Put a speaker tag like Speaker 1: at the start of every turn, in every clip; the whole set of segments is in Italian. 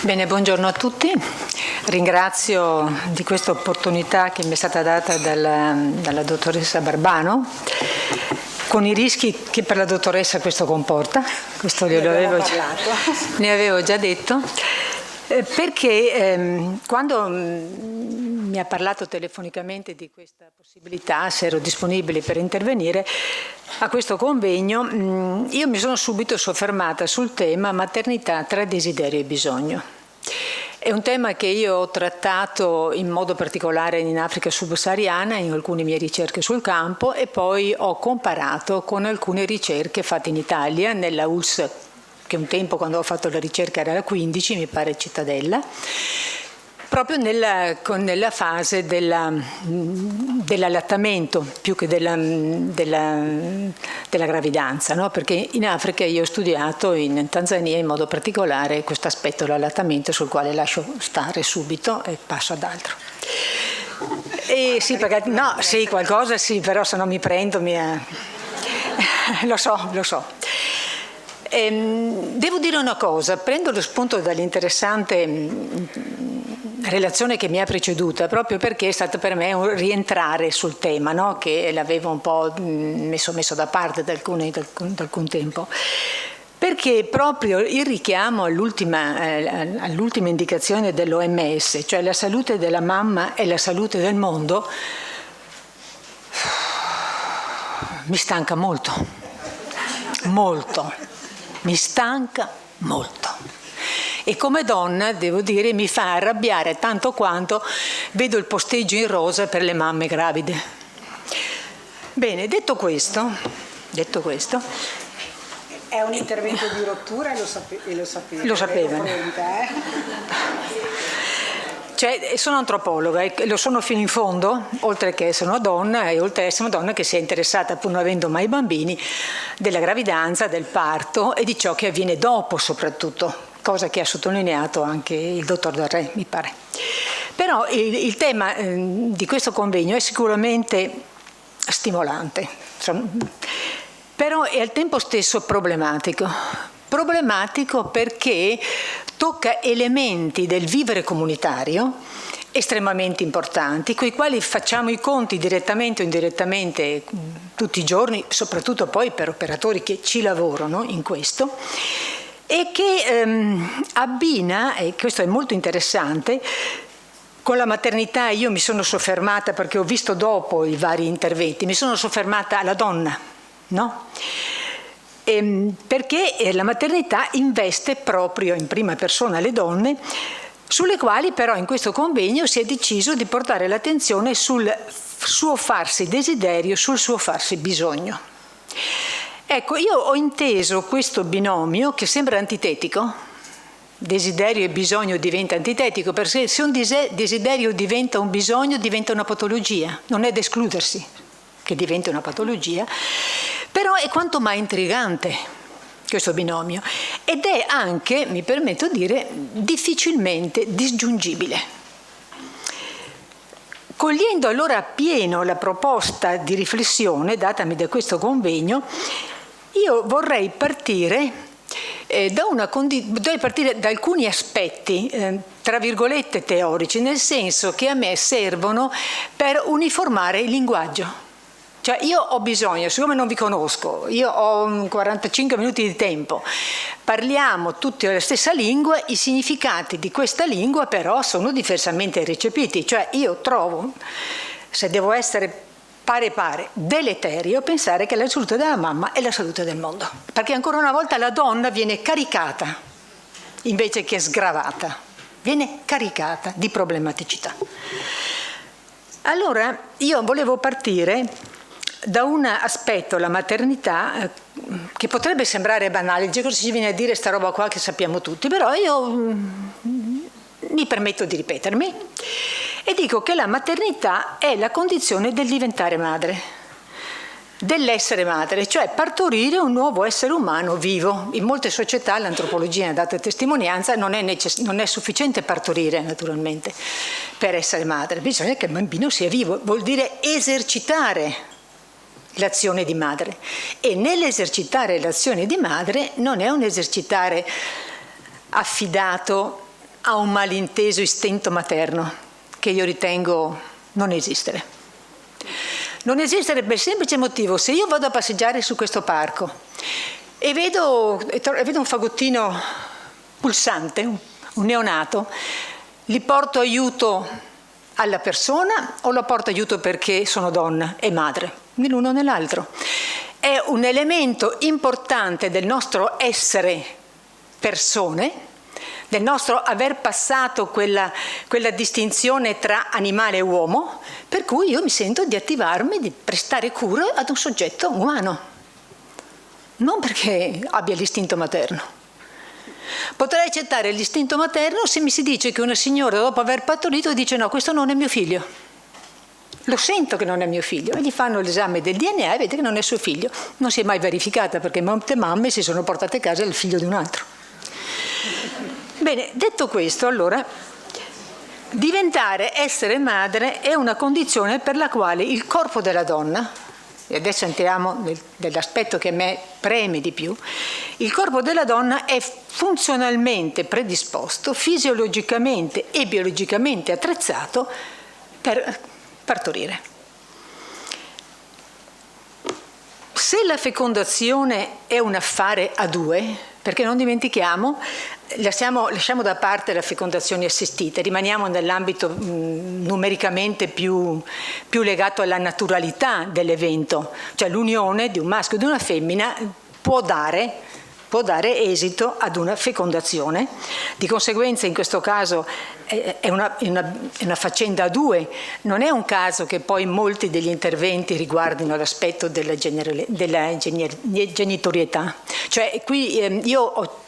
Speaker 1: Bene, buongiorno a tutti. Ringrazio di questa opportunità che mi è stata data dalla dottoressa Barbano, con i rischi che per la dottoressa questo comporta, questo ne avevo già detto, perché quando mi ha parlato telefonicamente di questa possibilità, se ero disponibile per intervenire a questo convegno, io mi sono subito soffermata sul tema maternità tra desiderio e bisogno. È un tema che io ho trattato in modo particolare in Africa subsahariana, in alcune mie ricerche sul campo, e poi ho comparato con alcune ricerche fatte in Italia, nella ULSS, che un tempo quando ho fatto la ricerca era la 15, mi pare Cittadella, proprio nella fase dell'allattamento più che della gravidanza, no? Perché in Africa io ho studiato, in Tanzania in modo particolare, questo aspetto dell'allattamento, sul quale lascio stare subito e passo ad altro. E sì, perché, no, sì, qualcosa sì, però se non mi prendo lo so. Devo dire una cosa, prendo lo spunto dall'interessante relazione che mi ha preceduta, proprio perché è stato per me un rientrare sul tema, no? Che l'avevo un po' messo da parte da alcun tempo, perché proprio il richiamo all'ultima indicazione dell'OMS, cioè la salute della mamma e la salute del mondo, mi stanca molto, mi stanca molto. E come donna, devo dire, mi fa arrabbiare tanto quanto vedo il posteggio in rosa per le mamme gravide. Bene, detto questo,
Speaker 2: è un intervento di rottura e lo sapete.
Speaker 1: Lo sapeva. Cioè, sono antropologa e lo sono fino in fondo, oltre che essere una donna e oltre ad essere una donna che si è interessata, pur non avendo mai bambini, della gravidanza, del parto e di ciò che avviene dopo soprattutto, cosa che ha sottolineato anche il dottor Del Re, mi pare. Però il tema di questo convegno è sicuramente stimolante, però è al tempo stesso problematico perché tocca elementi del vivere comunitario estremamente importanti, con i quali facciamo i conti direttamente o indirettamente tutti i giorni, soprattutto poi per operatori che ci lavorano in questo, e che abbina, e questo è molto interessante, con la maternità. Io mi sono soffermata, perché ho visto dopo i vari interventi, mi sono soffermata alla donna, no? Perché la maternità investe proprio in prima persona le donne, sulle quali però in questo convegno si è deciso di portare l'attenzione sul suo farsi desiderio, sul suo farsi bisogno. Ecco, io ho inteso questo binomio che sembra antitetico, desiderio e bisogno diventa antitetico, perché se un desiderio diventa un bisogno diventa una patologia, non è da escludersi che diventi una patologia, però è quanto mai intrigante questo binomio ed è anche, mi permetto di dire, difficilmente disgiungibile. Cogliendo allora appieno la proposta di riflessione datami da questo convegno, io vorrei partire da alcuni aspetti, tra virgolette, teorici, nel senso che a me servono per uniformare il linguaggio. Cioè io ho bisogno, siccome non vi conosco, io ho 45 minuti di tempo, parliamo tutti la stessa lingua, i significati di questa lingua però sono diversamente recepiti, cioè io trovo, se devo essere pare deleterio pensare che la salute della mamma è la salute del mondo, perché ancora una volta la donna viene caricata invece che sgravata, viene caricata di problematicità. Allora io volevo partire da un aspetto, la maternità, che potrebbe sembrare banale, cosa ci viene a dire sta roba qua che sappiamo tutti, però io mi permetto di ripetermi e dico che la maternità è la condizione del diventare madre, dell'essere madre, cioè partorire un nuovo essere umano vivo. In molte società, l'antropologia ne ha dato testimonianza, non è sufficiente partorire naturalmente per essere madre, bisogna che il bambino sia vivo, vuol dire esercitare l'azione di madre, e nell'esercitare l'azione di madre non è un esercitare affidato a un malinteso istinto materno che io ritengo non esistere. Non esistere per il semplice motivo: se io vado a passeggiare su questo parco e vedo un fagottino pulsante, un neonato, gli porto aiuto alla persona o lo porto aiuto perché sono donna e madre? Né l'uno né l'altro. È un elemento importante del nostro essere persone, del nostro aver passato quella distinzione tra animale e uomo, per cui io mi sento di attivarmi, di prestare cura ad un soggetto umano, non perché abbia l'istinto materno. Potrei accettare l'istinto materno se mi si dice che una signora dopo aver partorito dice: no, questo non è mio figlio. Lo sento che non è mio figlio, e gli fanno l'esame del DNA e vede che non è suo figlio. Non si è mai verificata, perché molte mamme si sono portate a casa il figlio di un altro. Bene, detto questo, allora, diventare essere madre è una condizione per la quale il corpo della donna, e adesso entriamo nell'aspetto che a me preme di più, il corpo della donna è funzionalmente predisposto, fisiologicamente e biologicamente attrezzato per partorire. Se la fecondazione è un affare a due, perché non dimentichiamo, lasciamo da parte la fecondazione assistita, rimaniamo nell'ambito numericamente più legato alla naturalità dell'evento, cioè l'unione di un maschio e di una femmina può dare esito ad una fecondazione. Di conseguenza in questo caso è una faccenda a due, non è un caso che poi molti degli interventi riguardino l'aspetto della genitorietà. Cioè qui io ho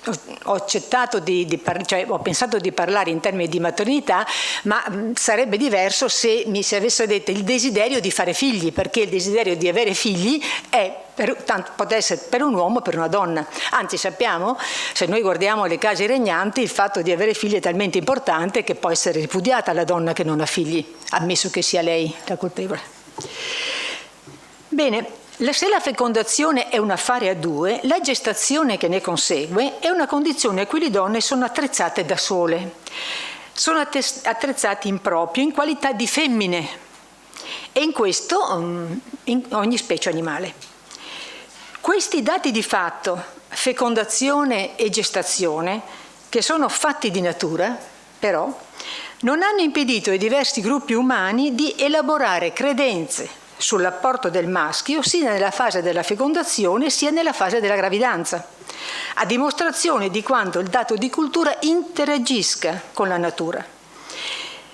Speaker 1: accettato ho pensato di parlare in termini di maternità, ma sarebbe diverso se mi si avesse detto il desiderio di fare figli, perché il desiderio di avere figli può essere per un uomo o per una donna. Anzi, sappiamo, se noi guardiamo le case regnanti, il fatto di avere figli è talmente importante che può essere ripudiata la donna che non ha figli, ammesso che sia lei la colpevole. Bene, se la fecondazione è un affare a due, la gestazione che ne consegue è una condizione a cui le donne sono attrezzate da sole. Sono attrezzate in proprio in qualità di femmine, e in questo in ogni specie animale. Questi dati di fatto, fecondazione e gestazione, che sono fatti di natura, però, non hanno impedito ai diversi gruppi umani di elaborare credenze sull'apporto del maschio sia nella fase della fecondazione sia nella fase della gravidanza, a dimostrazione di quanto il dato di cultura interagisca con la natura.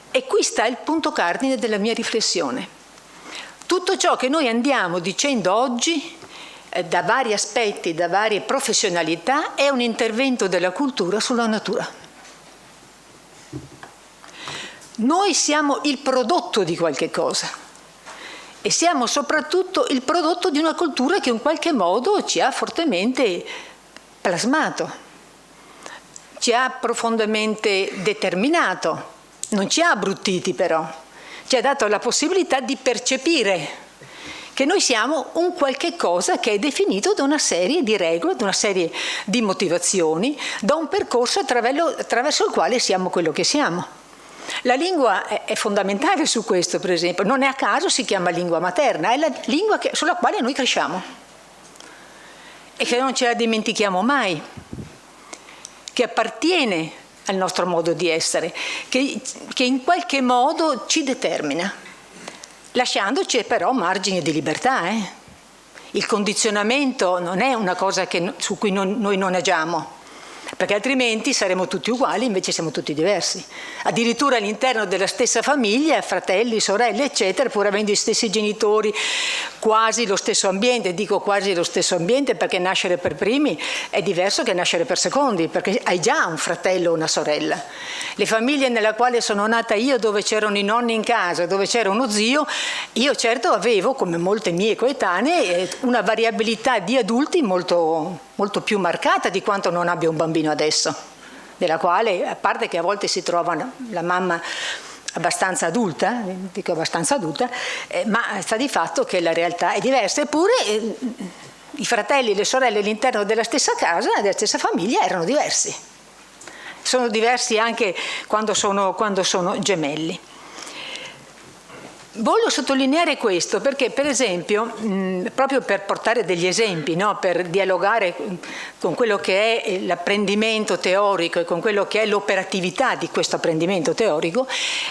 Speaker 1: E qui sta il punto cardine della mia riflessione. Tutto ciò che noi andiamo dicendo oggi, da vari aspetti, da varie professionalità, è un intervento della cultura sulla natura. Noi siamo il prodotto di qualche cosa e siamo soprattutto il prodotto di una cultura che in qualche modo ci ha fortemente plasmato, ci ha profondamente determinato, non ci ha abbruttiti però, ci ha dato la possibilità di percepire che noi siamo un qualche cosa che è definito da una serie di regole, da una serie di motivazioni, da un percorso attraverso il quale siamo quello che siamo. La lingua è fondamentale su questo, per esempio, non è a caso si chiama lingua materna, è la lingua sulla quale noi cresciamo e che non ce la dimentichiamo mai, che appartiene al nostro modo di essere, che in qualche modo ci determina, lasciandoci però margini di libertà. Il condizionamento non è una cosa su cui noi non agiamo, perché altrimenti saremo tutti uguali, invece siamo tutti diversi. Addirittura all'interno della stessa famiglia, fratelli, sorelle, eccetera, pur avendo gli stessi genitori, quasi lo stesso ambiente, dico quasi lo stesso ambiente perché nascere per primi è diverso che nascere per secondi, perché hai già un fratello o una sorella. Le famiglie nella quale sono nata io, dove c'erano i nonni in casa, dove c'era uno zio, io certo avevo, come molte mie coetanee, una variabilità di adulti molto più marcata di quanto non abbia un bambino adesso, della quale, a parte che a volte si trova la mamma abbastanza adulta, ma sta di fatto che la realtà è diversa, eppure i fratelli e le sorelle all'interno della stessa casa, della stessa famiglia, erano diversi. sono diversi anche quando sono gemelli. Voglio sottolineare questo perché, per esempio, proprio per portare degli esempi, no? Per dialogare con quello che è l'apprendimento teorico e con quello che è l'operatività di questo apprendimento teorico,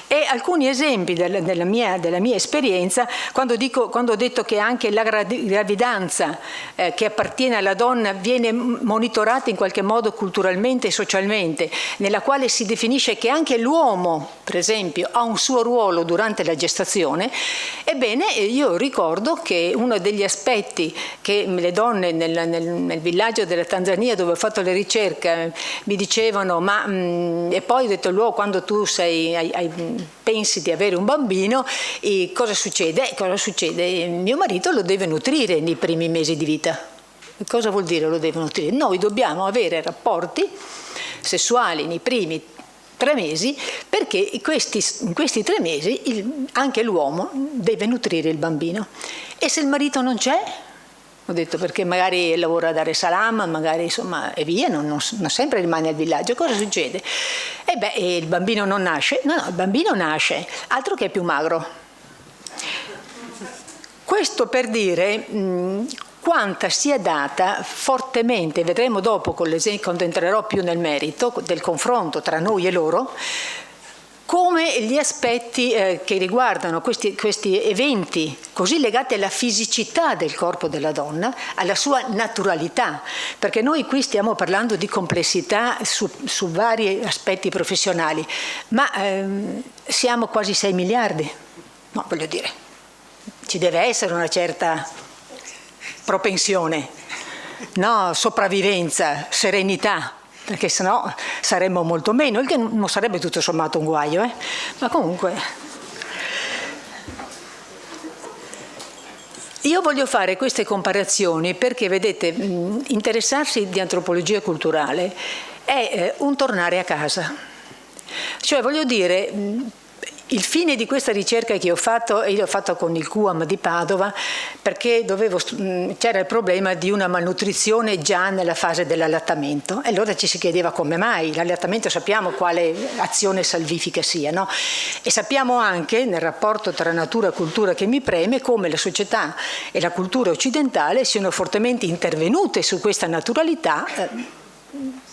Speaker 1: e alcuni esempi della mia esperienza, quando ho detto che anche la gravidanza che appartiene alla donna viene monitorata in qualche modo culturalmente e socialmente, nella quale si definisce che anche l'uomo, per esempio, ha un suo ruolo durante la gestazione. Ebbene, io ricordo che uno degli aspetti che le donne nel villaggio della Tanzania dove ho fatto la ricerca mi dicevano, e poi ho detto loro, quando tu pensi di avere un bambino, cosa succede? Mio marito lo deve nutrire nei primi mesi di vita. Cosa vuol dire lo deve nutrire? Noi dobbiamo avere rapporti sessuali nei primi 3 mesi, perché in questi 3 mesi anche l'uomo deve nutrire il bambino. E se il marito non c'è? Ho detto, perché magari lavora a Dar es Salaam, magari insomma, e via, non sempre rimane al villaggio. Cosa succede? Il bambino non nasce? No, il bambino nasce, altro che più magro. Questo per dire quanta sia data fortemente, vedremo dopo con l'esempio, quando entrerò più nel merito del confronto tra noi e loro, come gli aspetti che riguardano questi eventi così legati alla fisicità del corpo della donna, alla sua naturalità, perché noi qui stiamo parlando di complessità su vari aspetti professionali, ma siamo quasi 6 miliardi, no, voglio dire, ci deve essere una certa propensione, no? Sopravvivenza, serenità, perché sennò saremmo molto meno, il che non sarebbe tutto sommato un guaio, ma comunque. Io voglio fare queste comparazioni perché, vedete, interessarsi di antropologia culturale è un tornare a casa. Cioè, voglio dire, il fine di questa ricerca che ho fatto, io l'ho fatta con il QAM di Padova, perché c'era il problema di una malnutrizione già nella fase dell'allattamento, e allora ci si chiedeva come mai. L'allattamento sappiamo quale azione salvifica sia, no? E sappiamo anche, nel rapporto tra natura e cultura che mi preme, come la società e la cultura occidentale siano fortemente intervenute su questa naturalità,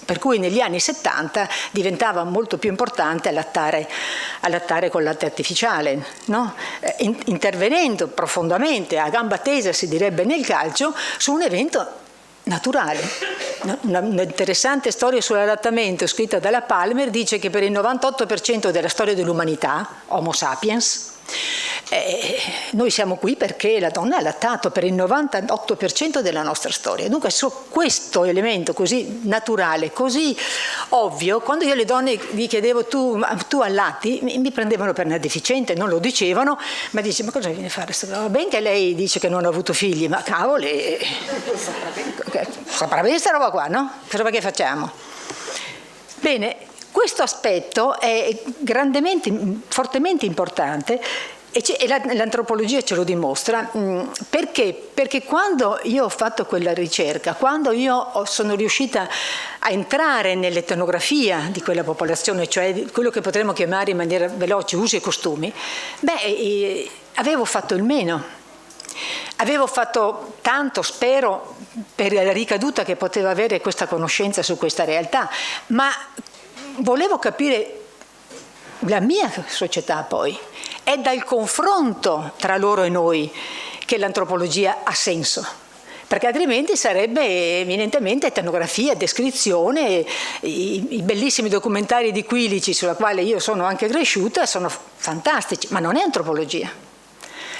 Speaker 1: per cui negli anni 70 diventava molto più importante allattare con latte artificiale, no? Intervenendo profondamente, a gamba tesa si direbbe nel calcio, su un evento naturale. Un'interessante storia sull'allattamento scritta dalla Palmer dice che per il 98% della storia dell'umanità, Homo sapiens, noi siamo qui perché la donna ha allattato per il 98% della nostra storia. Dunque su questo elemento così naturale, così ovvio, quando io alle donne gli chiedevo tu allatti, mi prendevano per una deficiente, non lo dicevano, ma dice, ma cosa viene a fare? Va bene che lei dice che non ha avuto figli, ma cavoli, saprà bene questa roba qua, no? Che roba che facciamo? Bene, questo aspetto è fortemente importante e l'antropologia ce lo dimostra. Perché? Perché quando io ho fatto quella ricerca, quando io sono riuscita a entrare nell'etnografia di quella popolazione, cioè quello che potremmo chiamare in maniera veloce usi e costumi, avevo fatto il meno. Avevo fatto tanto, spero, per la ricaduta che poteva avere questa conoscenza su questa realtà, ma volevo capire la mia società poi. È dal confronto tra loro e noi che l'antropologia ha senso, perché altrimenti sarebbe eminentemente etnografia, descrizione. I bellissimi documentari di Quilici, sulla quale io sono anche cresciuta, sono fantastici, ma non è antropologia.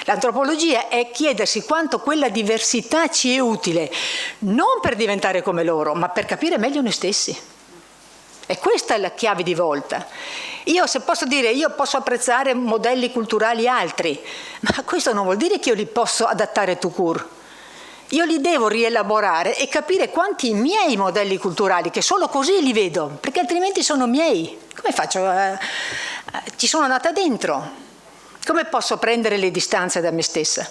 Speaker 1: L'antropologia è chiedersi quanto quella diversità ci è utile, non per diventare come loro, ma per capire meglio noi stessi. E questa è la chiave di volta. Io, se posso dire, io posso apprezzare modelli culturali altri, ma questo non vuol dire che io li posso adattare tout court. Io li devo rielaborare e capire quanti miei modelli culturali, che solo così li vedo, perché altrimenti sono miei. Come faccio? Ci sono nata dentro. Come posso prendere le distanze da me stessa?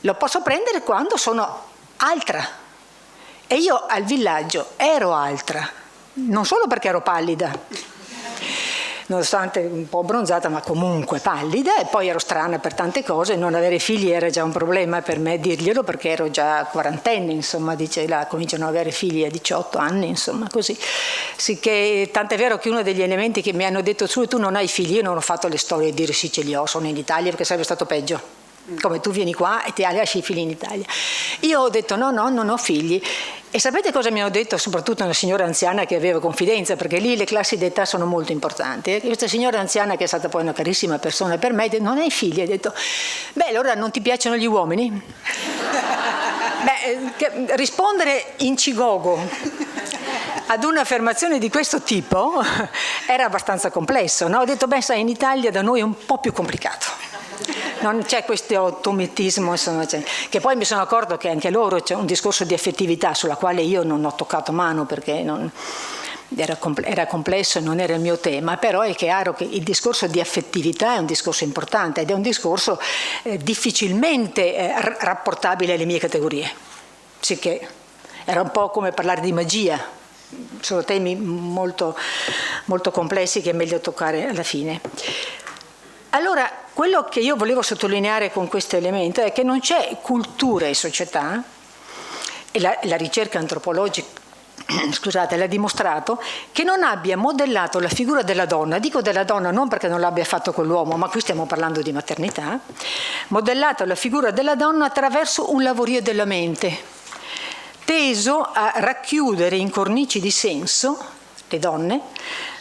Speaker 1: Lo posso prendere quando sono altra. E io al villaggio ero altra. non solo perché ero pallida, nonostante un po' abbronzata, ma comunque pallida, e poi ero strana per tante cose, non avere figli era già un problema per me dirglielo, perché ero già quarantenne, insomma, dice là, cominciano ad avere figli a 18 anni, insomma, così. Sicché, tant'è vero che uno degli elementi che mi hanno detto tu non hai figli, io non ho fatto le storie di dire sì ce li ho, sono in Italia, perché sarebbe stato peggio. Come tu vieni qua e ti lasci i figli in Italia. Io ho detto no, non ho figli. E sapete cosa mi hanno detto? Soprattutto una signora anziana che aveva confidenza, perché lì le classi d'età sono molto importanti. E questa signora anziana, che è stata poi una carissima persona per me, ha detto, non hai figli? Ha detto, beh, allora non ti piacciono gli uomini? Beh, rispondere in cigogo ad un'affermazione di questo tipo era abbastanza complesso, no? Ho detto, beh, sai, in Italia da noi è un po' più complicato. Non c'è questo automatismo, insomma, che poi mi sono accorto che anche loro c'è un discorso di affettività sulla quale io non ho toccato mano, perché era complesso e non era il mio tema, però è chiaro che il discorso di affettività è un discorso importante ed è un discorso difficilmente rapportabile alle mie categorie, sicché era un po' come parlare di magia, sono temi molto, molto complessi che è meglio toccare alla fine. Allora, quello che io volevo sottolineare con questo elemento è che non c'è cultura e società, e la ricerca antropologica, scusate, l'ha dimostrato, che non abbia modellato la figura della donna, dico della donna non perché non l'abbia fatto con l'uomo, ma qui stiamo parlando di maternità, modellato la figura della donna attraverso un lavorio della mente, teso a racchiudere in cornici di senso le donne,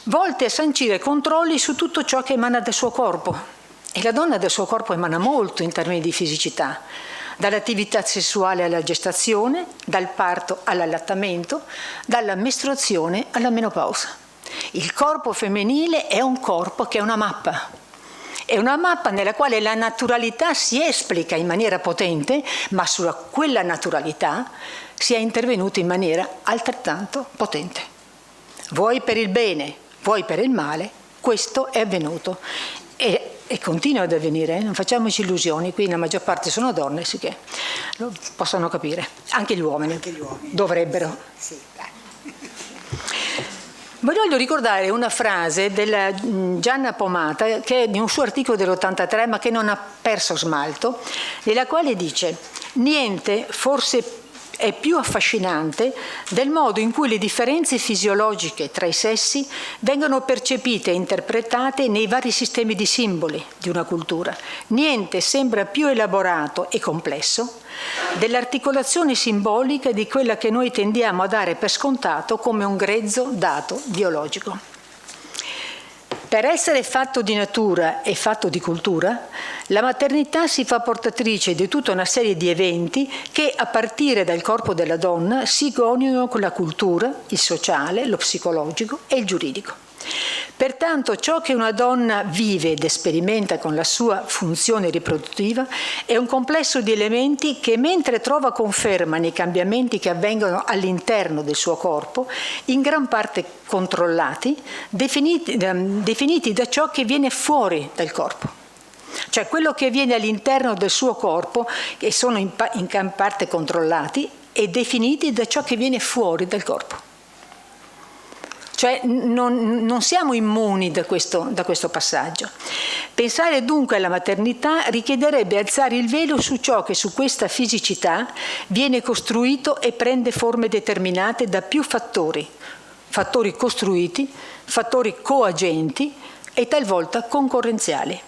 Speaker 1: volte a sancire controlli su tutto ciò che emana dal suo corpo. E la donna dal suo corpo emana molto in termini di fisicità, dall'attività sessuale alla gestazione, dal parto all'allattamento, dalla mestruazione alla menopausa. Il corpo femminile è un corpo che è una mappa. È una mappa nella quale la naturalità si esplica in maniera potente, ma su quella naturalità si è intervenuto in maniera altrettanto potente. Vuoi per il bene, vuoi per il male, questo è avvenuto e continua ad avvenire, non facciamoci illusioni, qui la maggior parte sono donne, sì che lo possono capire, anche gli uomini, dovrebbero.
Speaker 2: Sì.
Speaker 1: Voglio ricordare una frase della Gianna Pomata, che è di un suo articolo dell'83, ma che non ha perso smalto, nella quale dice: niente forse è più affascinante del modo in cui le differenze fisiologiche tra i sessi vengono percepite e interpretate nei vari sistemi di simboli di una cultura. Niente sembra più elaborato e complesso dell'articolazione simbolica di quella che noi tendiamo a dare per scontato come un grezzo dato biologico. Per essere fatto di natura e fatto di cultura, la maternità si fa portatrice di tutta una serie di eventi che, a partire dal corpo della donna, si coniugano con la cultura, il sociale, lo psicologico e il giuridico. Pertanto ciò che una donna vive ed sperimenta con la sua funzione riproduttiva è un complesso di elementi che, mentre trova conferma nei cambiamenti che avvengono all'interno del suo corpo, in gran parte controllati, definiti da ciò che viene fuori dal corpo. Cioè quello che viene all'interno del suo corpo, che sono in gran parte controllati e definiti da ciò che viene fuori dal corpo. Cioè non siamo immuni da questo passaggio. Pensare dunque alla maternità richiederebbe alzare il velo su ciò che su questa fisicità viene costruito e prende forme determinate da più fattori costruiti, fattori coagenti e talvolta concorrenziali.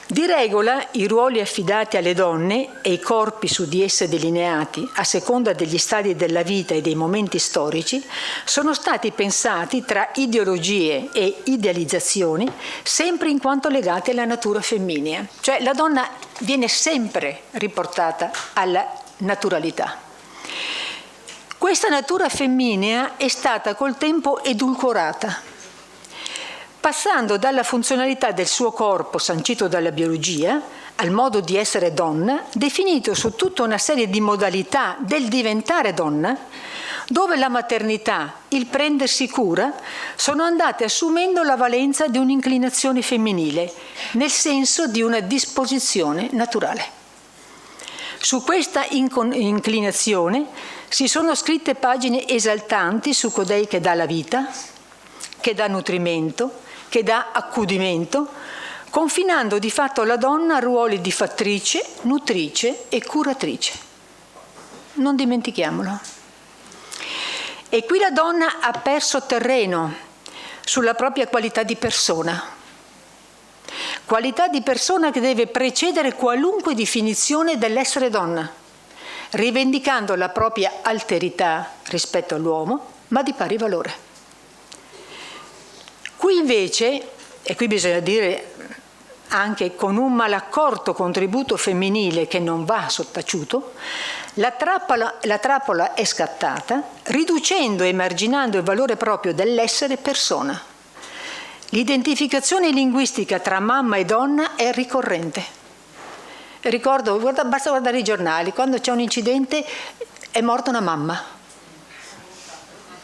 Speaker 1: Di regola i ruoli affidati alle donne e i corpi su di esse delineati a seconda degli stadi della vita e dei momenti storici sono stati pensati tra ideologie e idealizzazioni sempre in quanto legati alla natura femminea. Cioè la donna viene sempre riportata alla naturalità. Questa natura femminea è stata col tempo edulcorata, passando dalla funzionalità del suo corpo sancito dalla biologia al modo di essere donna, definito su tutta una serie di modalità del diventare donna, dove la maternità, il prendersi cura, sono andate assumendo la valenza di un'inclinazione femminile, nel senso di una disposizione naturale. Su questa inclinazione si sono scritte pagine esaltanti su codei che dà la vita, che dà nutrimento, che dà accudimento, confinando di fatto la donna a ruoli di fattrice, nutrice e curatrice. Non dimentichiamolo. E qui la donna ha perso terreno sulla propria qualità di persona. Qualità di persona che deve precedere qualunque definizione dell'essere donna, rivendicando la propria alterità rispetto all'uomo, ma di pari valore. Qui invece, e qui bisogna dire anche con un malaccorto contributo femminile che non va sottaciuto, la trappola è scattata, riducendo e emarginando il valore proprio dell'essere persona. L'identificazione linguistica tra mamma e donna è ricorrente. Ricordo, basta guardare i giornali, quando c'è un incidente è morta una mamma.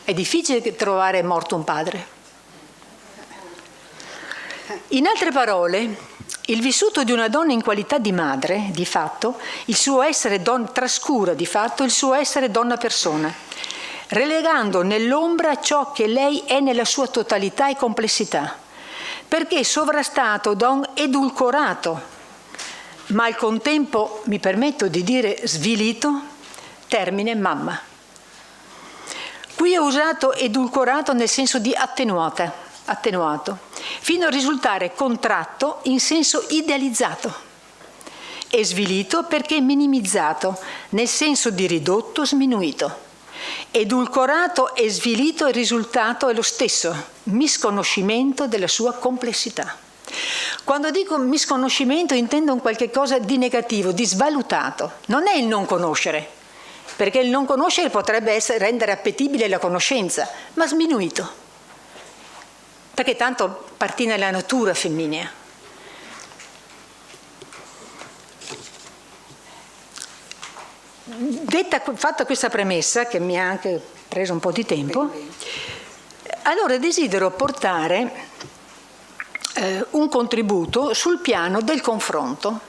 Speaker 1: È difficile trovare morto un padre. In altre parole, il vissuto di una donna in qualità di madre, di fatto, il suo essere trascura di fatto il suo essere donna persona, relegando nell'ombra ciò che lei è nella sua totalità e complessità, perché sovrastato da un edulcorato, ma al contempo, mi permetto di dire svilito, termine mamma. Qui ho usato edulcorato nel senso di attenuato, fino a risultare contratto in senso idealizzato, e svilito perché minimizzato, nel senso di ridotto, sminuito. Edulcorato e svilito, il risultato è lo stesso, misconoscimento della sua complessità. Quando dico misconoscimento intendo un qualche cosa di negativo, di svalutato. Non è il non conoscere, perché il non conoscere potrebbe rendere appetibile la conoscenza, ma sminuito, perché tanto appartiene alla natura femminea. Fatta questa premessa, che mi ha anche preso un po' di tempo, allora desidero portare un contributo sul piano del confronto,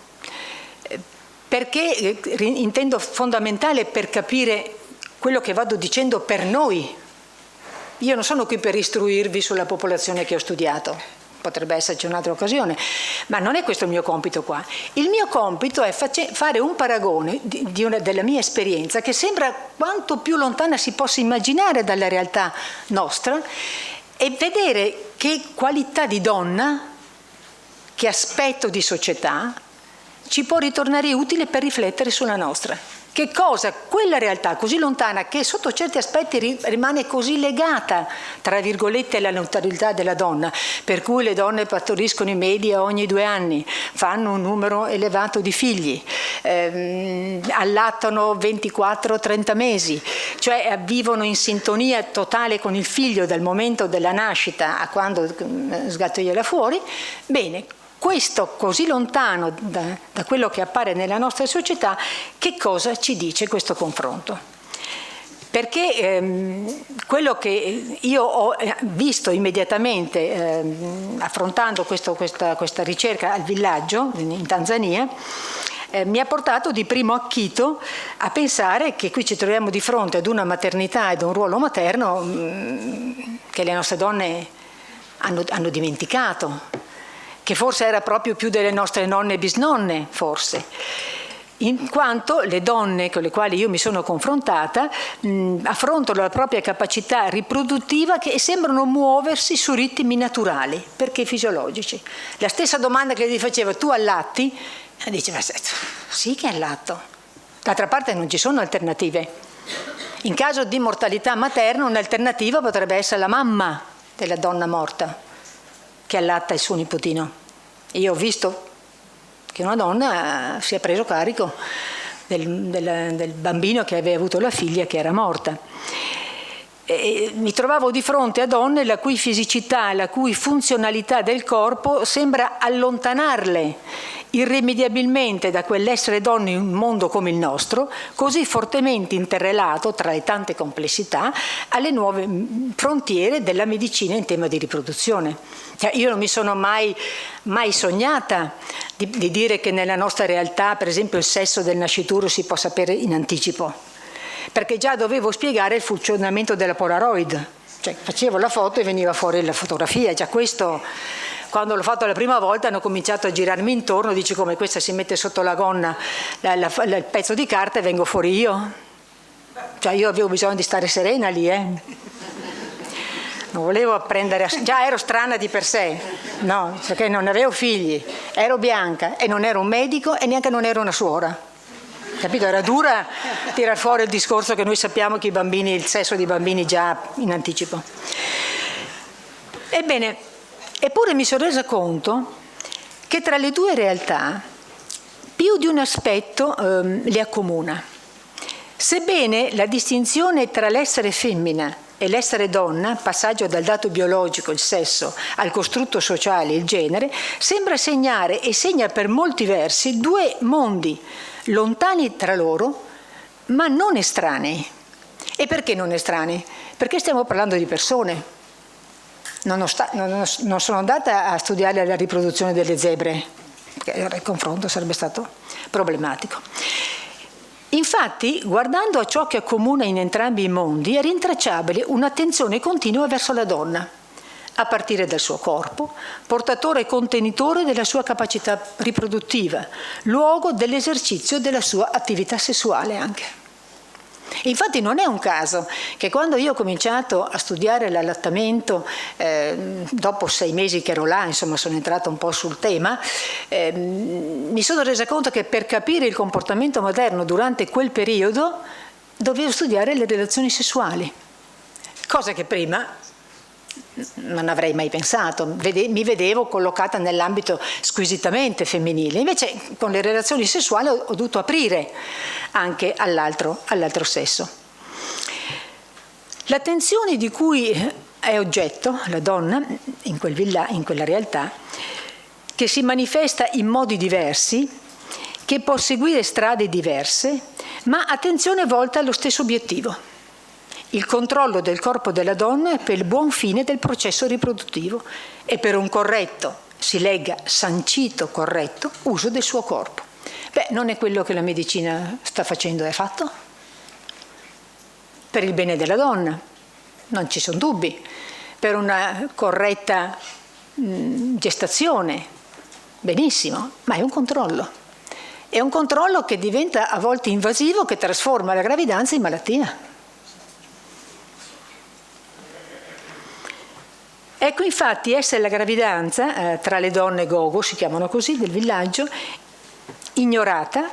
Speaker 1: perché intendo fondamentale per capire quello che vado dicendo per noi. Io non sono qui per istruirvi sulla popolazione che ho studiato, potrebbe esserci un'altra occasione, ma non è questo il mio compito qua. Il mio compito è fare un paragone della mia esperienza, che sembra quanto più lontana si possa immaginare dalla realtà nostra, e vedere che qualità di donna, che aspetto di società ci può ritornare utile per riflettere sulla nostra. Che cosa quella realtà così lontana, che sotto certi aspetti rimane così legata, tra virgolette, alla neutralità della donna, per cui le donne partoriscono in media ogni 2 anni, fanno un numero elevato di figli, allattano 24-30 mesi, cioè vivono in sintonia totale con il figlio dal momento della nascita a quando sgattaiala fuori. Bene, questo così lontano da quello che appare nella nostra società, che cosa ci dice questo confronto? Perché quello che io ho visto immediatamente affrontando questa ricerca al villaggio in Tanzania, mi ha portato di primo acchito a pensare che qui ci troviamo di fronte ad una maternità ed un ruolo materno che le nostre donne hanno dimenticato, che forse era proprio più delle nostre nonne e bisnonne, forse, in quanto le donne con le quali io mi sono confrontata affrontano la propria capacità riproduttiva e sembrano muoversi su ritmi naturali, perché fisiologici. La stessa domanda che gli faceva: tu allatti? E diceva: sì che allatto. D'altra parte non ci sono alternative. In caso di mortalità materna un'alternativa potrebbe essere la mamma della donna morta, che allatta il suo nipotino. Io ho visto che una donna si è preso carico del bambino che aveva avuto la figlia che era morta. mi trovavo di fronte a donne la cui fisicità, la cui funzionalità del corpo sembra allontanarle irrimediabilmente da quell'essere donne in un mondo come il nostro, così fortemente interrelato tra le tante complessità alle nuove frontiere della medicina in tema di riproduzione. Cioè, io non mi sono mai sognata di dire che nella nostra realtà, per esempio, il sesso del nascituro si può sapere in anticipo, perché già dovevo spiegare il funzionamento della Polaroid, cioè facevo la foto e veniva fuori la fotografia. Già questo, quando l'ho fatto la prima volta, hanno cominciato a girarmi intorno, dice: come questa si mette sotto la gonna il pezzo di carta e vengo fuori io. Cioè io avevo bisogno di stare serena lì, non volevo apprendere già ero strana di per sé, no, perché non avevo figli, ero bianca e non ero un medico e neanche non ero una suora. Capito? Era dura tirar fuori il discorso che noi sappiamo che il sesso dei bambini già in anticipo. Ebbene, eppure mi sono resa conto che tra le due realtà più di un aspetto li accomuna. Sebbene la distinzione tra l'essere femmina e l'essere donna, passaggio dal dato biologico, il sesso, al costrutto sociale, il genere, sembra segnare e segna per molti versi due mondi lontani tra loro, ma non estranei. E perché non estranei? Perché stiamo parlando di persone. Non sono andata a studiare la riproduzione delle zebre, perché il confronto sarebbe stato problematico. Infatti, guardando a ciò che accomuna in entrambi i mondi, è rintracciabile un'attenzione continua verso la donna, a partire dal suo corpo, portatore e contenitore della sua capacità riproduttiva, luogo dell'esercizio della sua attività sessuale anche. Infatti non è un caso che quando io ho cominciato a studiare l'allattamento, dopo 6 mesi che ero là, insomma sono entrata un po' sul tema, mi sono resa conto che per capire il comportamento materno durante quel periodo dovevo studiare le relazioni sessuali, cosa che prima non avrei mai pensato, mi vedevo collocata nell'ambito squisitamente femminile, invece con le relazioni sessuali ho dovuto aprire anche all'altro sesso. L'attenzione di cui è oggetto la donna in quella realtà, che si manifesta in modi diversi, che può seguire strade diverse, ma attenzione volta allo stesso obiettivo: il controllo del corpo della donna per il buon fine del processo riproduttivo e per un corretto, si legga sancito corretto, uso del suo corpo. Non è quello che la medicina sta facendo e ha fatto? Per il bene della donna, non ci sono dubbi, per una corretta gestazione, benissimo, ma è un controllo. È un controllo che diventa a volte invasivo, che trasforma la gravidanza in malattia. Ecco infatti essere la gravidanza, tra le donne gogo, si chiamano così, del villaggio, ignorata,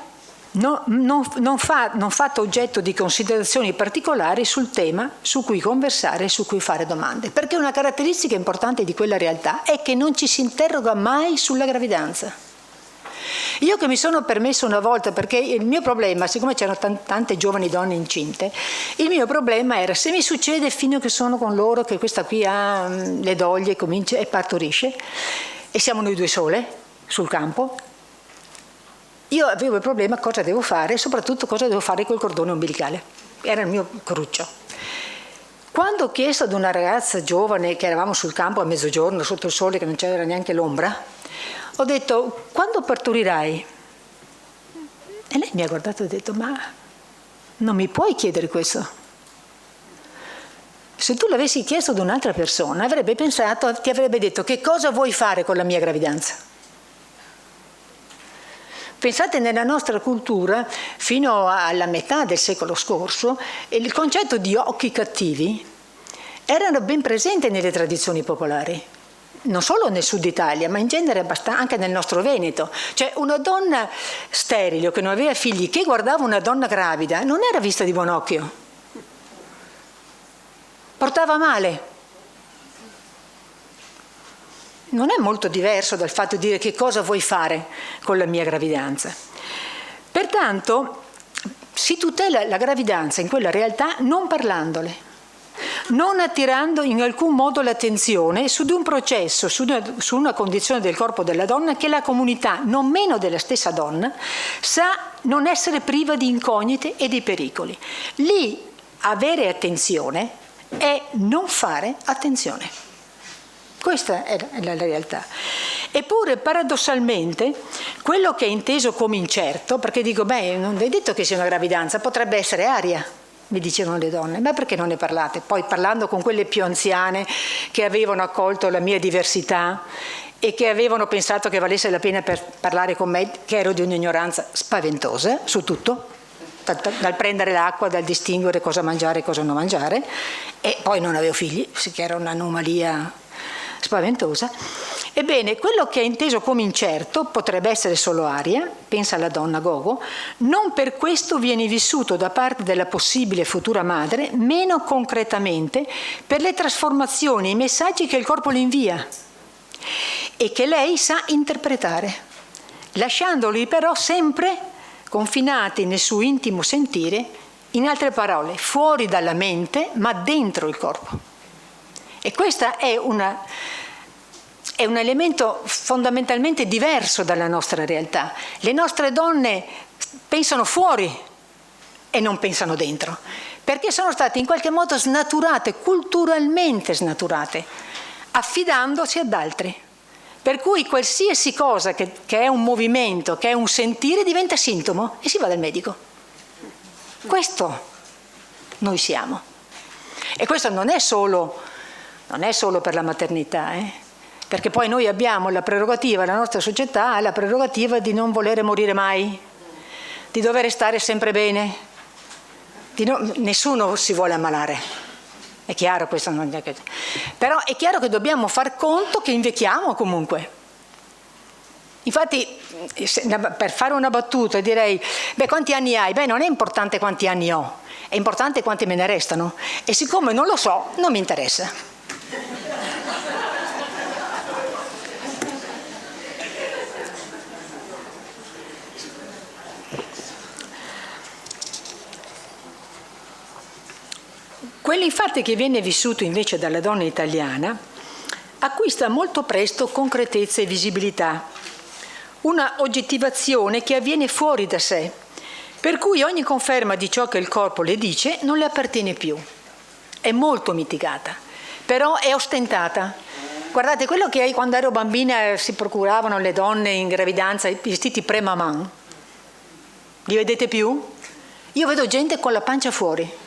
Speaker 1: non fatta oggetto di considerazioni particolari sul tema su cui conversare e su cui fare domande. Perché una caratteristica importante di quella realtà è che non ci si interroga mai sulla gravidanza. Io che mi sono permesso una volta, perché il mio problema, siccome c'erano tante giovani donne incinte, il mio problema era: se mi succede fino che sono con loro che questa qui ha le doglie, comincia e partorisce, e siamo noi due sole sul campo, io avevo il problema cosa devo fare e soprattutto cosa devo fare col cordone ombelicale. Era il mio cruccio. Quando ho chiesto ad una ragazza giovane, che eravamo sul campo a mezzogiorno sotto il sole che non c'era neanche l'ombra, ho detto: quando partorirai? E lei mi ha guardato e ha detto: ma non mi puoi chiedere questo. Se tu l'avessi chiesto ad un'altra persona, avrebbe pensato, ti avrebbe detto: che cosa vuoi fare con la mia gravidanza? Pensate, nella nostra cultura, fino alla metà del secolo scorso, il concetto di occhi cattivi erano ben presenti nelle tradizioni popolari. Non solo nel sud Italia, ma in genere anche nel nostro Veneto. Cioè una donna sterile o che non aveva figli, che guardava una donna gravida, non era vista di buon occhio. Portava male. Non è molto diverso dal fatto di dire: che cosa vuoi fare con la mia gravidanza. Pertanto si tutela la gravidanza in quella realtà non parlandole. non attirando in alcun modo l'attenzione su di un processo, su una condizione del corpo della donna che la comunità, non meno della stessa donna, sa non essere priva di incognite e di pericoli. Lì avere attenzione è non fare attenzione. Questa è la realtà. Eppure, paradossalmente, quello che è inteso come incerto, perché dico, non è detto che sia una gravidanza, potrebbe essere aria, mi dicevano le donne, ma perché non ne parlate? Poi parlando con quelle più anziane che avevano accolto la mia diversità e che avevano pensato che valesse la pena per parlare con me, che ero di un'ignoranza spaventosa su tutto, dal prendere l'acqua, dal distinguere cosa mangiare e cosa non mangiare, e poi non avevo figli, sì che era un'anomalia spaventosa. Ebbene, quello che è inteso come incerto potrebbe essere solo aria, pensa la donna Gogo, non per questo viene vissuto da parte della possibile futura madre meno concretamente per le trasformazioni e i messaggi che il corpo le invia e che lei sa interpretare, lasciandoli però sempre confinati nel suo intimo sentire, in altre parole, fuori dalla mente ma dentro il corpo. E questo è un elemento fondamentalmente diverso dalla nostra realtà. Le nostre donne pensano fuori e non pensano dentro, perché sono state in qualche modo snaturate, culturalmente snaturate, affidandosi ad altri. Per cui qualsiasi cosa che è un movimento, che è un sentire, diventa sintomo e si va dal medico. Questo noi siamo. E questo non è solo per la maternità, perché poi noi abbiamo la prerogativa, la nostra società ha la prerogativa di non volere morire mai, di dover stare sempre bene, nessuno si vuole ammalare. È chiaro questo, però è chiaro che dobbiamo far conto che invecchiamo comunque. Infatti, per fare una battuta direi, quanti anni hai? Non è importante quanti anni ho, è importante quanti me ne restano. E siccome non lo so, non mi interessa. Quello infatti che viene vissuto invece dalla donna italiana acquista molto presto concretezza e visibilità, una oggettivazione che avviene fuori da sé, per cui ogni conferma di ciò che il corpo le dice non le appartiene più. È molto mitigata, però è ostentata. Guardate, quello che quando ero bambina si procuravano le donne in gravidanza i vestiti pre-maman. Li vedete più? Io vedo gente con la pancia fuori.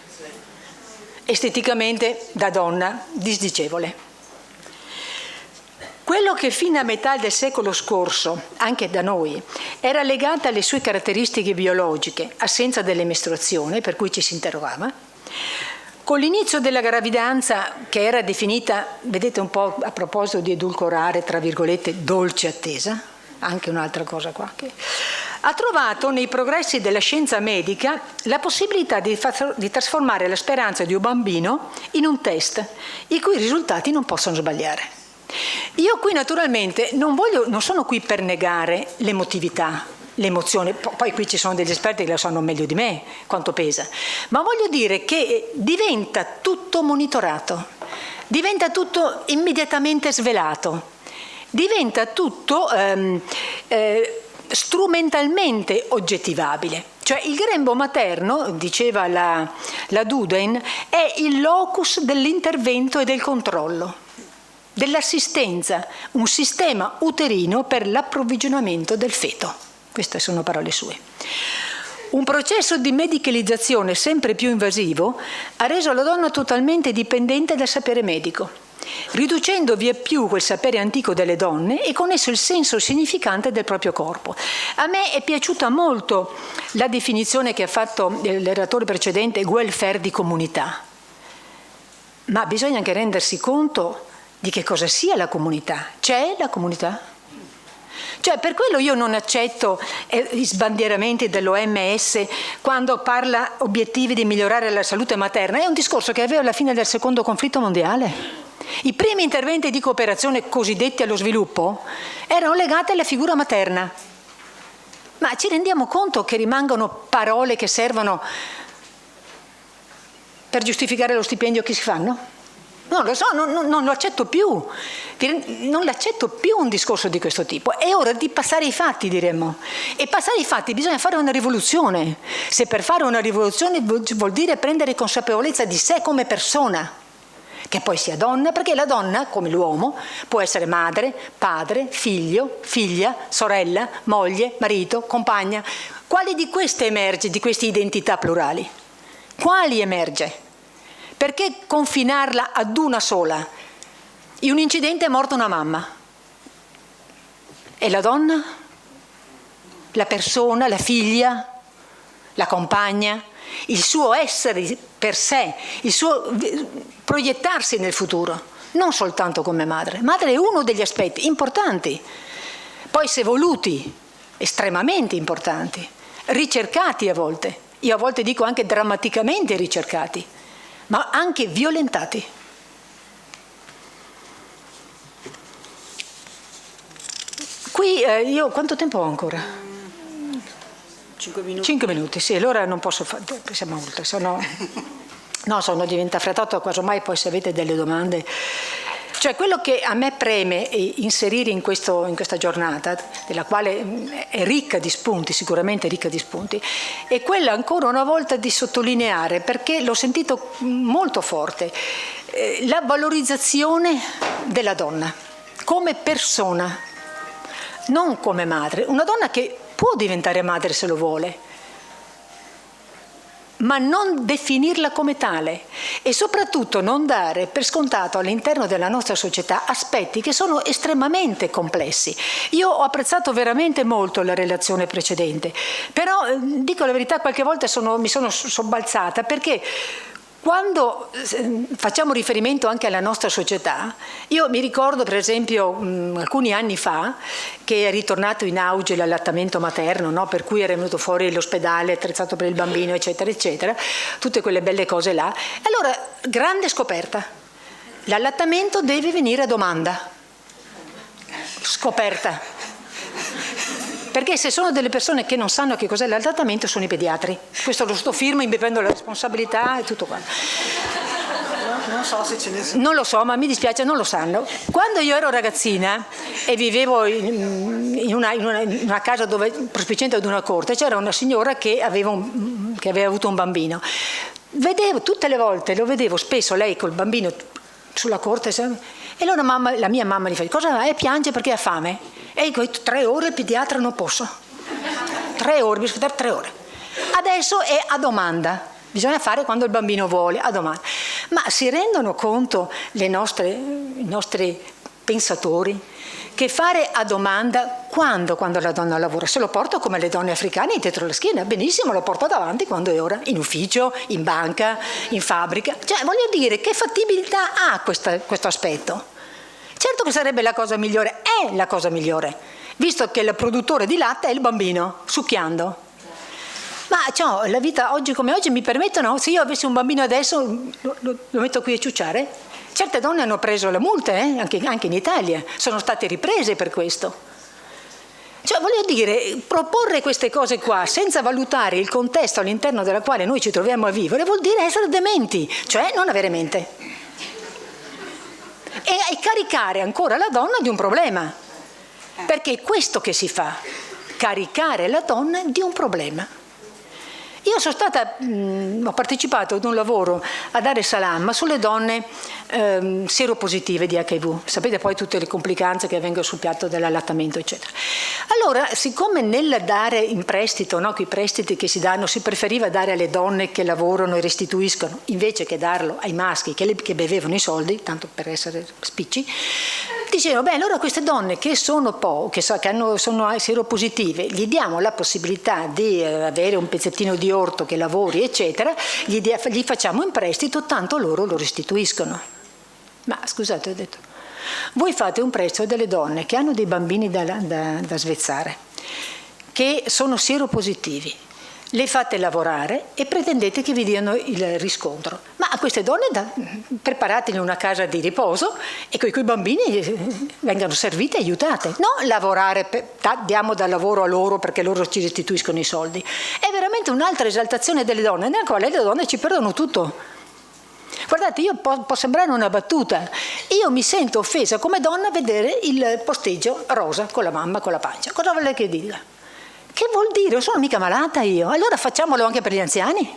Speaker 1: Esteticamente da donna disdicevole. Quello che fino a metà del secolo scorso, anche da noi, era legato alle sue caratteristiche biologiche, assenza delle mestruazioni, per cui ci si interrogava, con l'inizio della gravidanza, che era definita, vedete un po' a proposito di edulcorare, tra virgolette, dolce attesa, anche un'altra cosa qua, ha trovato nei progressi della scienza medica la possibilità di trasformare la speranza di un bambino in un test, i cui risultati non possono sbagliare. Io qui naturalmente non sono qui per negare l'emotività, l'emozione, poi qui ci sono degli esperti che lo sanno meglio di me quanto pesa, ma voglio dire che diventa tutto monitorato, diventa tutto immediatamente svelato, diventa tutto strumentalmente oggettivabile. Cioè il grembo materno, diceva la Duden, è il locus dell'intervento e del controllo, dell'assistenza, un sistema uterino per l'approvvigionamento del feto. Queste sono parole sue. Un processo di medicalizzazione sempre più invasivo ha reso la donna totalmente dipendente dal sapere medico, riducendo via più quel sapere antico delle donne e con esso il senso significante del proprio corpo. A me è piaciuta molto la definizione che ha fatto l'oratore precedente, welfare di comunità, ma bisogna anche rendersi conto di che cosa sia la comunità. C'è la comunità? Cioè, per quello io non accetto gli sbandieramenti dell'OMS quando parla obiettivi di migliorare la salute materna. È un discorso che aveva alla fine del secondo conflitto mondiale. I primi interventi di cooperazione cosiddetti allo sviluppo erano legati alla figura materna. Ma ci rendiamo conto che rimangono parole che servono per giustificare lo stipendio che si fanno? Non lo so, non lo accetto più. Non l'accetto più un discorso di questo tipo. È ora di passare ai fatti, diremmo. E passare ai fatti bisogna fare una rivoluzione. Se per fare una rivoluzione vuol dire prendere consapevolezza di sé come persona, che poi sia donna, perché la donna, come l'uomo, può essere madre, padre, figlio, figlia, sorella, moglie, marito, compagna. Quali di queste emerge, di queste identità plurali? Quali emerge? Perché confinarla ad una sola? In un incidente è morta una mamma. E la donna? La persona, la figlia, la compagna, il suo essere per sé, il suo proiettarsi nel futuro, non soltanto come madre. Madre è uno degli aspetti importanti, poi se voluti, estremamente importanti, ricercati a volte, io a volte dico anche drammaticamente ricercati, ma anche violentati. Qui io quanto tempo ho ancora?
Speaker 2: 5 minuti.
Speaker 1: 5 minuti, sì, allora non posso fare, siamo oltre, sono diventa frattato, casomai poi se avete delle domande. Cioè quello che a me preme inserire in questa giornata, della quale è ricca di spunti, sicuramente ricca di spunti, è quella ancora una volta di sottolineare, perché l'ho sentito molto forte, la valorizzazione della donna come persona, non come madre. Una donna che può diventare madre se lo vuole, ma non definirla come tale e soprattutto non dare per scontato all'interno della nostra società aspetti che sono estremamente complessi. Io ho apprezzato veramente molto la relazione precedente, però dico la verità, qualche volta mi sono sobbalzata, perché quando facciamo riferimento anche alla nostra società, io mi ricordo per esempio alcuni anni fa che è ritornato in auge l'allattamento materno, no? Per cui era venuto fuori l'ospedale attrezzato per il bambino, eccetera, eccetera, tutte quelle belle cose là. Allora, grande scoperta, l'allattamento deve venire a domanda. Scoperta. Perché se sono delle persone che non sanno che cos'è l'allattamento sono i pediatri. Questo lo sto firmo, mi prendo la responsabilità e tutto qua.
Speaker 2: Non so se ce ne sono.
Speaker 1: Non lo so, ma mi dispiace, non lo sanno. Quando io ero ragazzina e vivevo in una casa dove, prospiciente ad una corte, c'era una signora che aveva avuto un bambino. Vedevo, tutte le volte, lo vedevo spesso lei col bambino sulla corte, e allora la mia mamma gli fa: cosa va? E piange perché ha fame. E dico: 3 ore il pediatra non posso. 3 ore, bisogna aspettare 3 ore. Adesso è a domanda. Bisogna fare quando il bambino vuole, a domanda. Ma si rendono conto i nostri pensatori che fare a domanda quando la donna lavora? Se lo porto come le donne africane dietro la schiena, benissimo, lo porto davanti quando è ora, in ufficio, in banca, in fabbrica. Cioè, voglio dire, che fattibilità ha questo aspetto? Certo che sarebbe la cosa migliore, è la cosa migliore, visto che il produttore di latte è il bambino, succhiando. Ma la vita oggi come oggi mi permettono, se io avessi un bambino adesso, lo metto qui a ciucciare? Certe donne hanno preso le multe, anche in Italia, sono state riprese per questo. Cioè, voglio dire, proporre queste cose qua senza valutare il contesto all'interno del quale noi ci troviamo a vivere vuol dire essere dementi, cioè non avere mente. E caricare ancora la donna di un problema, perché è questo che si fa, caricare la donna di un problema. Io ho partecipato ad un lavoro a Dar es Salaam sulle donne seropositive di HIV. Sapete poi tutte le complicanze che avvengono sul piatto dell'allattamento, eccetera. Allora, siccome nel dare in prestito, no, quei prestiti che si danno, si preferiva dare alle donne che lavorano e restituiscono, invece che darlo ai maschi che bevevano i soldi, tanto per essere spicci, dicevano: allora queste donne che sono sono seropositive, gli diamo la possibilità di avere un pezzettino di orto che lavori, eccetera, gli facciamo in prestito, tanto loro lo restituiscono. Ma scusate, ho detto, voi fate un prestito delle donne che hanno dei bambini da svezzare, che sono seropositivi, le fate lavorare e pretendete che vi diano il riscontro. Ma a queste donne preparateli in una casa di riposo e quei bambini vengano servite e aiutate. Non lavorare, diamo da lavoro a loro perché loro ci restituiscono i soldi. È veramente un'altra esaltazione delle donne, nella quale le donne ci perdono tutto. Guardate, io può sembrare una battuta, io mi sento offesa come donna a vedere il posteggio rosa con la mamma con la pancia. Cosa vuole che dica? Che vuol dire? Non sono mica malata io. Allora facciamolo anche per gli anziani.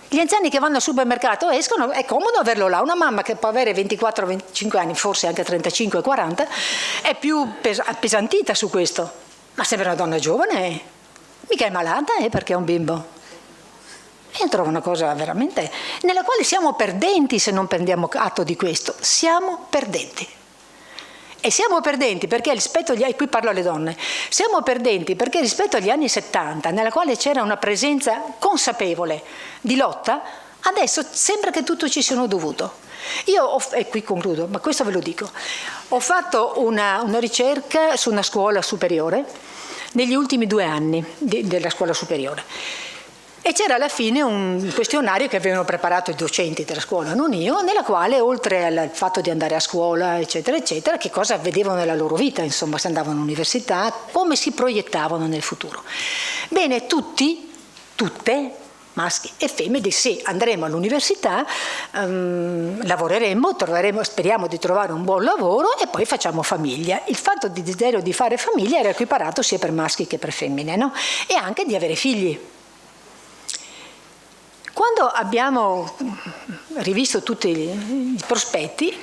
Speaker 1: Gli anziani che vanno al supermercato escono, è comodo averlo là. Una mamma che può avere 24-25 anni, forse anche 35-40, è più appesantita su questo. Ma sembra una donna giovane, mica è malata, perché è un bimbo. Io trovo una cosa veramente nella quale siamo perdenti se non prendiamo atto di questo. Siamo perdenti. E siamo perdenti perché rispetto agli, qui parlo alle donne, siamo perdenti perché rispetto agli anni 70, nella quale c'era una presenza consapevole di lotta, adesso sembra che tutto ci sia dovuto. E qui concludo, ma questo ve lo dico, ho fatto una ricerca su una scuola superiore negli ultimi 2 anni della scuola superiore. E c'era alla fine un questionario che avevano preparato i docenti della scuola, non io, nella quale oltre al fatto di andare a scuola, eccetera, eccetera, che cosa vedevano nella loro vita, insomma, se andavano all'università, come si proiettavano nel futuro. Bene, tutte, maschi e femmine, sì, andremo all'università, lavoreremo, speriamo di trovare un buon lavoro e poi facciamo famiglia. Il fatto di desiderio di fare famiglia era equiparato sia per maschi che per femmine, no? E anche di avere figli. Quando abbiamo rivisto tutti i prospetti,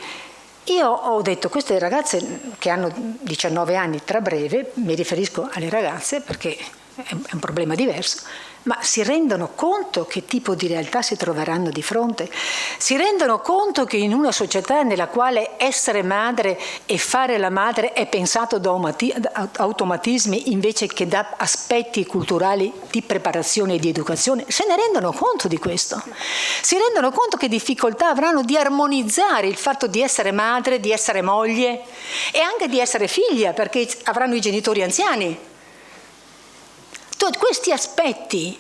Speaker 1: io ho detto queste ragazze che hanno 19 anni tra breve, mi riferisco alle ragazze perché è un problema diverso, ma si rendono conto che tipo di realtà si troveranno di fronte? Si rendono conto che in una società nella quale essere madre e fare la madre è pensato da automatismi invece che da aspetti culturali di preparazione e di educazione? Se ne rendono conto di questo? Si rendono conto che difficoltà avranno di armonizzare il fatto di essere madre, di essere moglie e anche di essere figlia, perché avranno i genitori anziani. Questi aspetti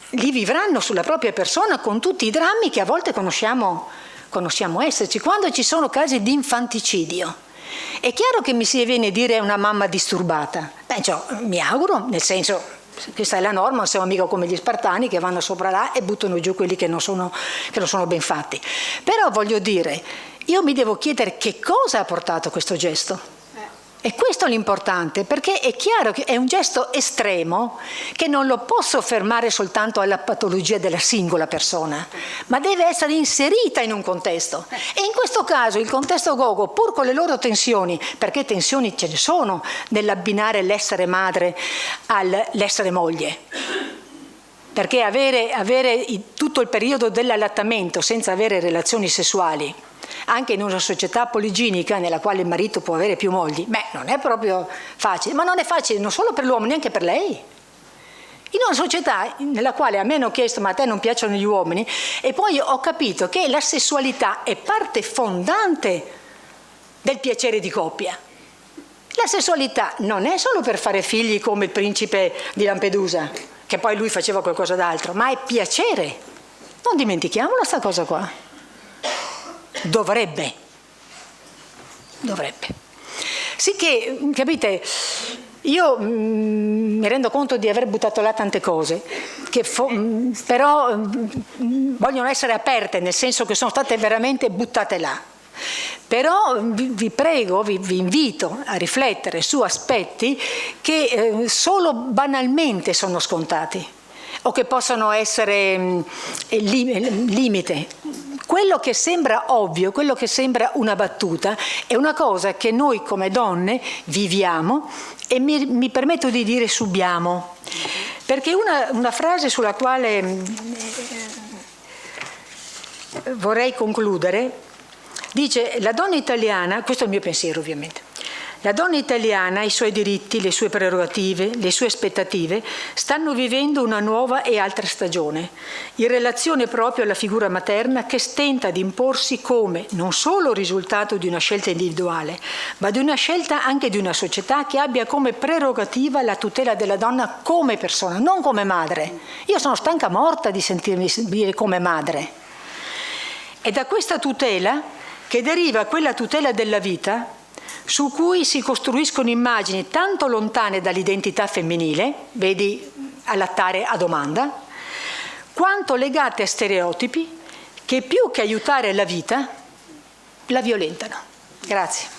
Speaker 1: li vivranno sulla propria persona con tutti i drammi che a volte conosciamo esserci. Quando ci sono casi di infanticidio, è chiaro che mi si viene a dire una mamma disturbata. Mi auguro, nel senso, questa è la norma, non siamo mica come gli spartani che vanno sopra là e buttano giù quelli che non sono ben fatti. Però voglio dire, io mi devo chiedere che cosa ha portato questo gesto. E questo è l'importante, perché è chiaro che è un gesto estremo che non lo posso fermare soltanto alla patologia della singola persona, ma deve essere inserita in un contesto. E in questo caso il contesto gogo, pur con le loro tensioni, perché tensioni ce ne sono nell'abbinare l'essere madre all'essere moglie, perché avere tutto il periodo dell'allattamento senza avere relazioni sessuali, anche in una società poliginica nella quale il marito può avere più mogli, non è proprio facile, ma non è facile non solo per l'uomo, neanche per lei. In una società nella quale a me hanno chiesto ma a te non piacciono gli uomini, e poi ho capito che la sessualità è parte fondante del piacere di coppia. La sessualità non è solo per fare figli come il principe di Lampedusa, che poi lui faceva qualcosa d'altro, ma è piacere. Non dimentichiamola sta cosa qua. Dovrebbe. Sicché, capite, io mi rendo conto di aver buttato là tante cose, che però vogliono essere aperte, nel senso che sono state veramente buttate là. Però vi prego, vi invito a riflettere su aspetti che solo banalmente sono scontati o che possono essere limite. Quello che sembra ovvio, quello che sembra una battuta, è una cosa che noi come donne viviamo e mi permetto di dire subiamo. Perché una frase sulla quale vorrei concludere dice: la donna italiana, questo è il mio pensiero ovviamente, la donna italiana, i suoi diritti, le sue prerogative, le sue aspettative stanno vivendo una nuova e altra stagione, in relazione proprio alla figura materna che stenta ad imporsi come non solo risultato di una scelta individuale, ma di una scelta anche di una società che abbia come prerogativa la tutela della donna come persona, non come madre. Io sono stanca morta di sentirmi dire come madre. E da questa tutela che deriva quella tutela della vita su cui si costruiscono immagini tanto lontane dall'identità femminile, vedi allattare a domanda, quanto legate a stereotipi che più che aiutare la vita, la violentano. Grazie.